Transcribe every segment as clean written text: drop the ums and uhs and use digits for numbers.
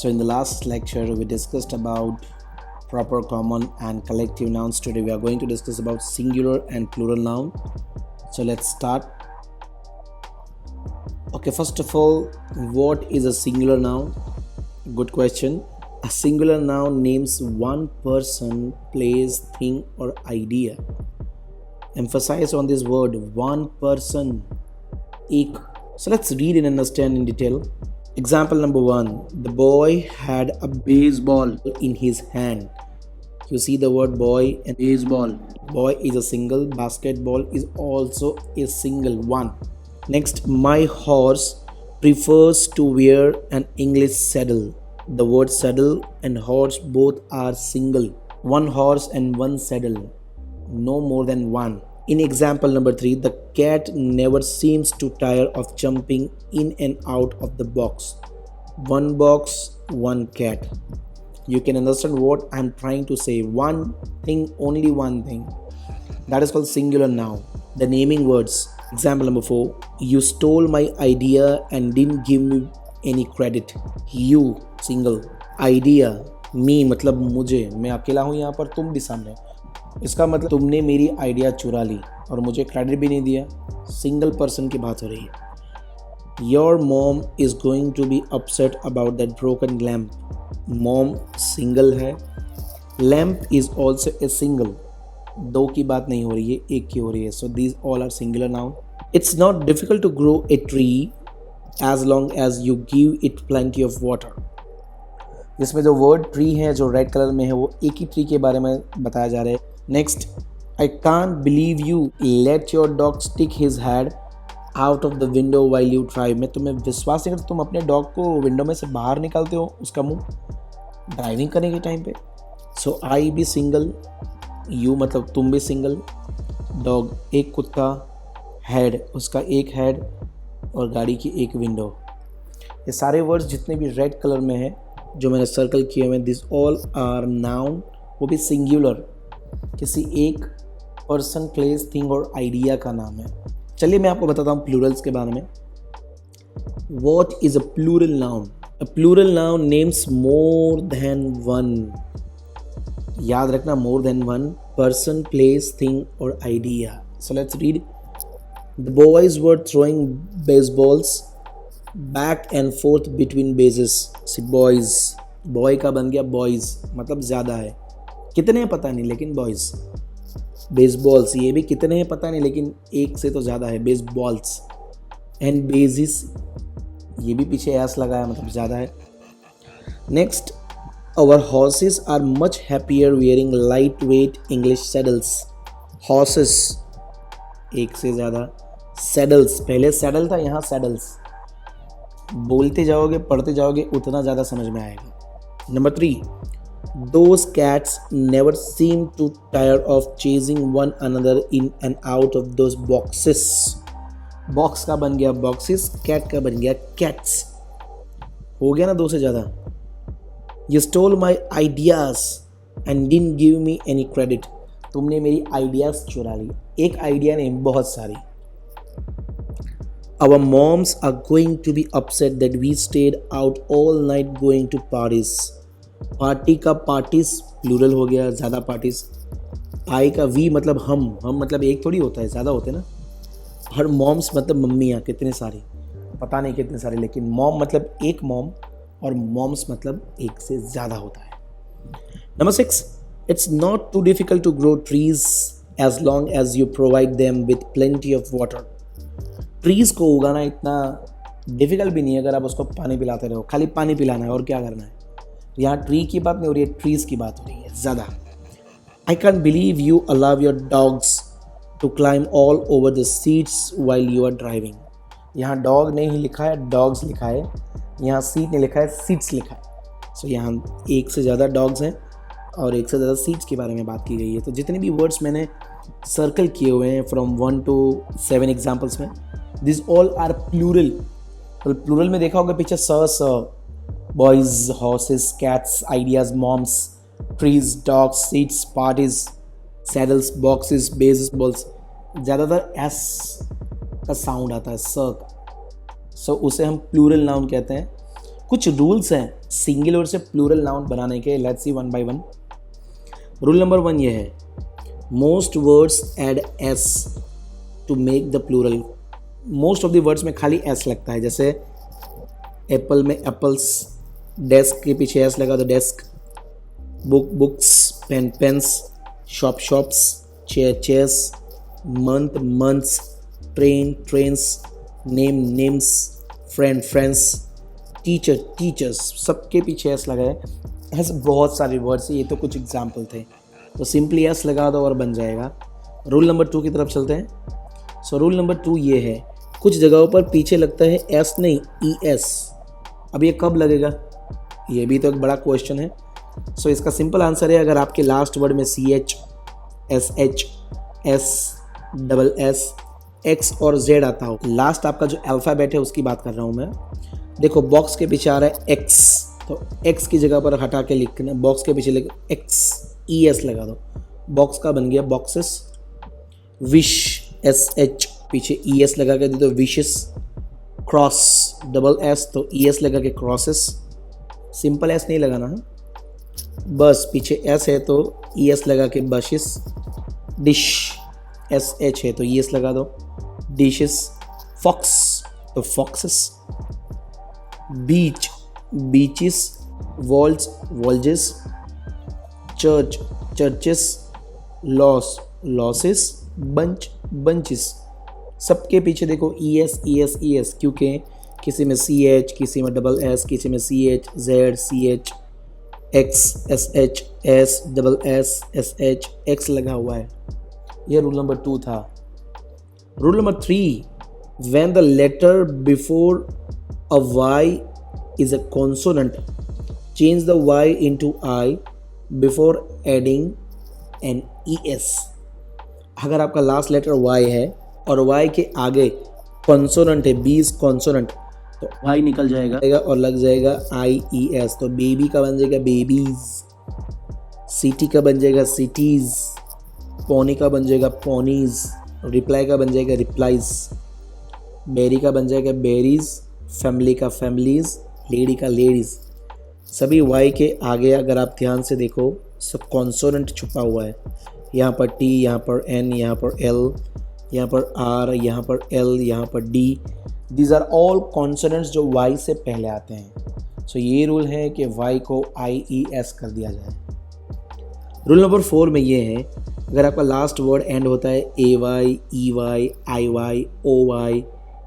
So in the last lecture we discussed about proper, common and collective nouns. Today we are going to discuss about singular and plural noun. So let's start. Okay, first of all, what is a singular noun? Good question. A singular noun names one person, place, thing or idea. Emphasize on this word, one person, ek. So let's read and understand in detail. Example number 1. The boy had a baseball in his hand. You see the word boy and baseball. Boy is a single, basketball is also a single one. Next, my horse prefers to wear an English saddle. The word saddle and horse both are single. One horse and one saddle, no more than one. In example number 3, the cat never seems to tire of jumping in and out of the box. One box, one cat. You can understand what I'm trying to say. One thing, only one thing. That is called singular noun. The naming words. Example number 4, you stole my idea and didn't give me any credit. You, single. Idea, me मतलब मुझे, मैं अकेला हूँ यहाँ पर, तुम भी सामने. इसका मतलब तुमने मेरी आइडिया चुरा ली और मुझे क्रेडिट भी नहीं दिया. सिंगल पर्सन की बात हो रही है. Your mom is going to be upset about that broken lamp. Mom single है. Lamp is also a single. दो की बात नहीं हो रही है, एक की हो रही है. So these all are singular noun. It's not difficult to grow a tree as long as you give it plenty of water. जिसमें जो वर्ड ट्री है, जो रेड कलर में है, वो एक ही ट्री के बारे में बताया जा रहा है. Next, I can't believe you let your dog stick his head out of the window while you drive. मैं तुम्हें विश्वास नहीं करता तुम अपने डॉग को विंडो में से बाहर निकालते हो, उसका मुंह, ड्राइविंग करने के टाइम पे. सो आई भी सिंगल, यू मतलब तुम भी सिंगल. डॉग एक कुत्ता, हेड उसका एक हेड और गाड़ी की एक विंडो. ये सारे वर्ड्स जितने भी रेड कलर में है जो मैंने सर्कल किए हुए, दिस ऑल आर नाउन. वो भी सिंगुलर, किसी एक पर्सन, प्लेस, थिंग और आइडिया का नाम है. चलिए मैं आपको बताता हूँ प्लूरल्स के बारे में. What is a plural noun? A plural noun names more than one. याद रखना, more than one person, place, thing और idea. So let's read. The boys were throwing baseballs back and forth between bases. See boys, boy का बन गया boys, मतलब ज़्यादा है. कितने हैं पता नहीं, लेकिन बॉयज. बेसबॉल्स, ये भी कितने हैं पता नहीं, लेकिन एक से तो ज़्यादा है. बेसबॉल्स एंड बेसिस, ये भी पीछे एस लगा है, मतलब ज़्यादा है. Next, our horses are much happier wearing light weight English saddles. Horses एक से ज़्यादा. सैडल्स, पहले सैडल था, यहाँ सैडल्स. बोलते जाओगे, पढ़ते जाओगे, उतना ज़्यादा समझ में आएगा. Number 3, those cats never seem to tire of chasing one another in and out of those boxes. Box का बन गया boxes, cat का बन गया cats. हो गया ना दो से ज़्यादा. You stole my ideas and didn't give me any credit. तुमने मेरी आइडियाज़ चुरा ली. एक आइडिया नहीं, बहुत सारी. Our moms are going to be upset that we stayed out all night going to parties. Party का पार्टीज प्लूरल हो गया, ज़्यादा पार्टीज. आई का वी मतलब हम मतलब एक थोड़ी होता है, ज़्यादा होते हैं ना. हर मॉम्स मतलब मम्मियाँ, कितने सारी, पता नहीं कितने सारे, लेकिन मॉम मतलब एक मॉम और मॉम्स मतलब एक से ज़्यादा होता है. Number 6, it's not too difficult to grow trees as long as you provide them with plenty of water. Trees को उगाना इतना डिफ़िकल्ट भी नहीं है अगर आप उसको पानी पिलाते रहो. खाली पानी पिलाना है और क्या करना है. यहाँ ट्री की बात नहीं हो रही है, ट्रीज़ की बात हो रही है ज़्यादा. I can believe you allow your dogs to climb all over the seats while you are driving. यहाँ डॉग नहीं लिखा है, डॉग्स लिखा है. यहाँ सीट नहीं लिखा है, सीट्स लिखा है. सो यहाँ एक से ज़्यादा डॉग्स हैं और एक से ज़्यादा सीट्स के बारे में बात की गई है. तो जितने भी वर्ड्स मैंने सर्कल किए हुए हैं फ्रॉम 1 to 7 एग्जाम्पल्स में, दिस ऑल आर प्लूरल. तो प्लूरल में देखा होगा पीछे स, boys, horses, cats, ideas, moms, trees, dogs, seats, parties, saddles, boxes, baseballs. ज़्यादातर एस का साउंड आता है, स का. सो उसे हम प्लूरल नाउन कहते हैं. कुछ रूल्स हैं सिंगुलर से प्लूरल नाउन बनाने के, let's see one by one. Rule number 1 ये है, most words add S to make the plural. Most of the words में खाली एस लगता है, जैसे एप्पल में एप्पल्स, डेस्क के पीछे एस लगा दो desk, book books, pen pens, shop shops, chair chairs, month months, train trains, name names, friend friends, teacher teachers, सबके पीछे एस लगा है। ऐसे बहुत सारे वर्ड्स हैं, ये तो कुछ एग्जाम्पल थे, तो सिंपली एस लगा दो और बन जाएगा। रूल नंबर 2 की तरफ चलते हैं। सो रूल नंबर 2 ये है, कुछ जगहों पर पीछे लगता है एस नहीं ई एस। अब ये कब लगेगा, ये भी तो एक बड़ा क्वेश्चन है। सो इसका सिंपल आंसर है, अगर आपके लास्ट वर्ड में C H, S H, S double S, X और जेड आता हो, लास्ट आपका जो अल्फ़ाबेट है उसकी बात कर रहा हूँ मैं। देखो बॉक्स के पीछे आ रहा है एक्स, तो एक्स की जगह पर हटा के लिखना, बॉक्स के पीछे लिख एक्स ई एस लगा दो, बॉक्स का बन गया बॉक्सेस। विश एस एच, पीछे ई एस लगा के दे दो विशेस। क्रॉस डबल एस, तो ई एस लगा के क्रॉसेस। सिंपल एस नहीं लगाना है, बस पीछे एस है तो ई एस लगा के बशेस। डिश एस एच है तो ई एस लगा दो डिशेस। फॉक्स तो foxes. Beach beaches. Waltz waltzes. Church churches. Loss losses. Bunch bunches. सबके पीछे देखो E S E S E S, क्योंकि किसी में सी एच, किसी में डबल एस, किसी में C H, Z, C H, X, S H, S double S, S H, X लगा हुआ है। यह रूल नंबर 2 था। Rule number 3, when the letter before a y is a consonant, change the y into I before adding an es। अगर आपका last letter y है और y के आगे कॉन्सोनेंट है, बी इज कॉन्सोनेंट, तो y निकल जाएगा और लग जाएगा आई ई एस। तो बेबी का बन जाएगा बेबीज, सिटी का बन जाएगा सिटीज, पोनी का बन जाएगा पोनीज, रिप्लाई का बन जाएगा रिप्लाइज, बेरी का बन जाएगा बेरीज, फैमिली का फैमिलीज, लेडी का लेडीज। सभी वाई के आगे अगर आप ध्यान से देखो सब कॉन्सोनेंट छुपा हुआ है। यहाँ पर टी, यहाँ पर एन, यहाँ पर एल, यहाँ पर आर, यहाँ पर एल, यहाँ पर D. These are all consonants जो वाई से पहले आते हैं। सो ये रूल है कि वाई को आई ई एस कर दिया जाए। रूल नंबर 4 में ये है, अगर आपका लास्ट वर्ड एंड होता है A Y, E Y, I Y, O Y,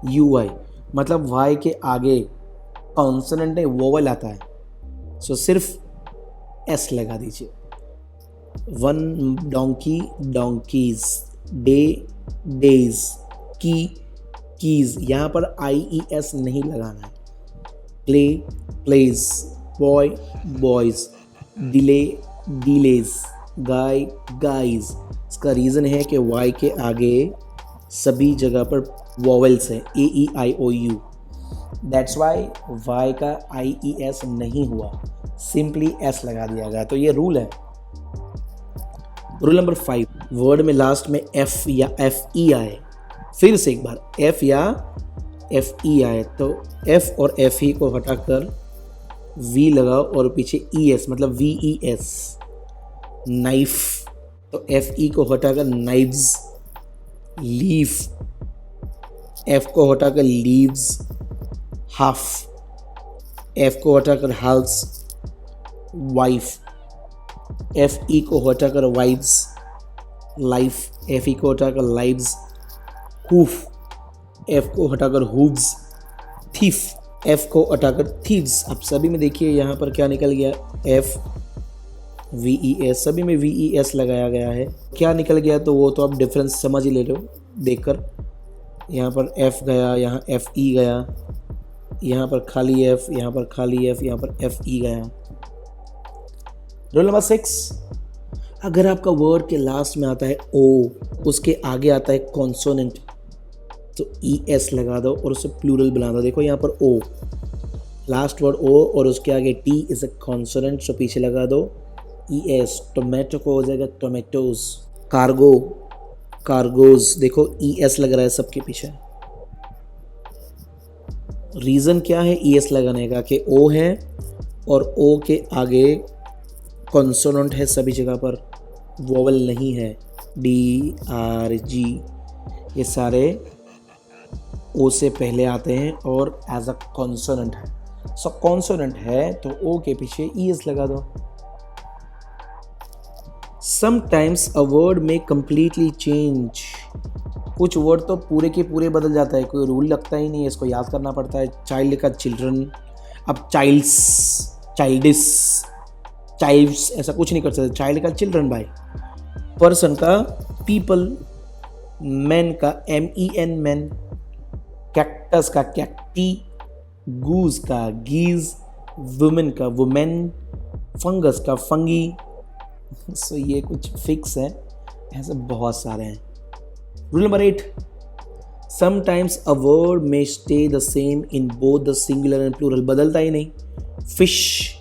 U Y, मतलब वाई के आगे कॉन्सोनेंट है वोवल आता है, सो सिर्फ एस लगा दीजिए। One donkey donkeys, day days, key keys, यहाँ पर आई ई एस नहीं लगाना है। Play plays, boy boys, delay delays, guy guys. इसका रीज़न है कि वाई के आगे सभी जगह पर वॉवेल्स हैं, ए ई आई ओ यू, दैट्स वाई वाई का आई ई एस नहीं हुआ, सिंपली एस लगा दिया गया। तो ये रूल है। रूल नंबर 5, वर्ड में लास्ट में एफ या एफ ई आए, फिर से एक बार एफ या एफ ई आए, तो एफ और एफ ई को हटाकर वी लगाओ और पीछे ई एस, मतलब वी ई एस। नाइफ, तो एफ ई को हटाकर नाइव्स। लीफ, एफ को हटाकर लीव्स। हाफ, एफ को हटाकर हाल्स। वाइफ, एफ ई को हटाकर वाइव्स। लाइफ, एफ ई को हटाकर लाइव्स। हूफ, एफ को हटाकर हूव्स। थीफ, एफ को हटाकर थीव्स। अब सभी में देखिए यहाँ पर क्या निकल गया, एफ वी ई एस, सभी में वी ई एस लगाया गया है। क्या निकल गया तो वो तो आप डिफरेंस समझ ही ले लो देखकर। यहाँ पर एफ गया, यहाँ एफ ई गया, यहाँ पर खाली एफ, यहाँ पर खाली एफ, यहाँ पर एफ ई गया। रूल नंबर 6, अगर आपका वर्ड के लास्ट में आता है ओ, उसके आगे आता है कॉन्सोनेंट, तो ई एस लगा दो और उसे प्लूरल बना दो। देखो यहाँ पर ओ, लास्ट वर्ड ओ और उसके आगे टी इज अ कॉन्सोनेंट, सो पीछे लगा दो ई एस। टोमेटो को हो जाएगा टोमेटोज। कार्गो कार्गोज, देखो ई एस लग रहा है सबके पीछे। रीज़न क्या है ES लगाने का कि O है और O के आगे कॉन्सोनेंट है सभी जगह पर, वोवल नहीं है। D, R, G ये सारे O से पहले आते हैं और एज अ कॉन्सोनेंट है। सो कॉन्सोनेंट है तो O के पीछे ES लगा दो। समटाइम्स अ वर्ड में कम्प्लीटली चेंज, कुछ वर्ड तो पूरे के पूरे बदल जाता है, कोई रूल लगता ही नहीं है, इसको याद करना पड़ता है। चाइल्ड का चिल्ड्रन, अब चाइल्ड्स, चाइल्डिस, चाइल्ड्स ऐसा कुछ नहीं कर सकते। चाइल्ड का चिल्ड्रन भाई, पर्सन का पीपल, मैन का MEN मैन, कैक्टस का कैक्टी, गूज का गीज, वुमेन का वुमेन, फंगस का फंगी। सो ये कुछ फिक्स है, ऐसे बहुत सारे हैं। Rule number 8, sometimes a word may stay the same in both the singular and plural, बदलता ही नहीं। फिश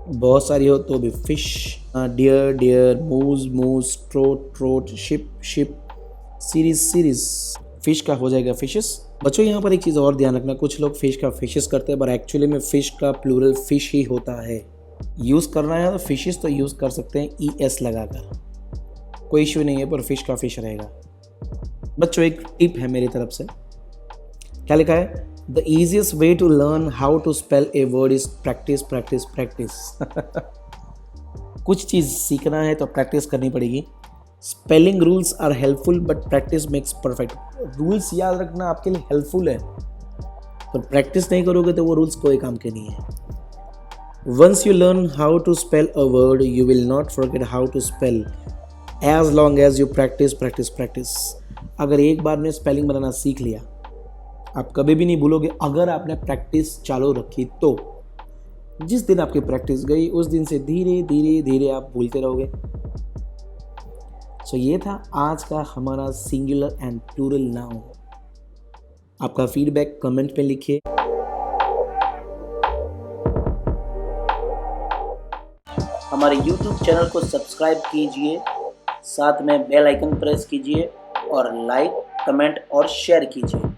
बहुत सारी हो तो भी फिश, डियर डियर, मूज मूज, trout trout, ship ship, series series, fish का हो जाएगा फिशेस। बच्चों यहाँ पर एक चीज़ और ध्यान रखना, कुछ लोग फिश का फिशेस करते हैं पर एक्चुअली में फिश का प्लूरल फिश ही होता है। यूज़ करना है तो फिशेस तो यूज़ कर सकते हैं ES लगाकर, कोई इश्यू नहीं है, पर फिश का फिश रहेगा। बच्चों एक टिप है मेरी तरफ से, क्या लिखा है? The easiest way to learn how to spell a word is practice practice practice. कुछ चीज़ सीखना है तो प्रैक्टिस करनी पड़ेगी। Spelling rules are helpful but practice makes perfect. Rules याद रखना आपके लिए हेल्पफुल है, पर प्रैक्टिस नहीं करोगे तो वो रूल्स कोई काम के नहीं है। Once you learn how to spell a word you will not forget how to spell as long as you practice practice practice. अगर एक बार में स्पेलिंग बनाना सीख लिया, आप कभी भी नहीं भूलोगे अगर आपने प्रैक्टिस चालू रखी तो। जिस दिन आपकी प्रैक्टिस गई उस दिन से धीरे धीरे धीरे आप भूलते रहोगे। सो ये था आज का हमारा सिंगुलर एंड प्लूरल नाउन। आपका फीडबैक कमेंट में लिखिए। हमारे YouTube चैनल को सब्सक्राइब कीजिए, साथ में बेल आइकन प्रेस कीजिए और लाइक, कमेंट और शेयर कीजिए।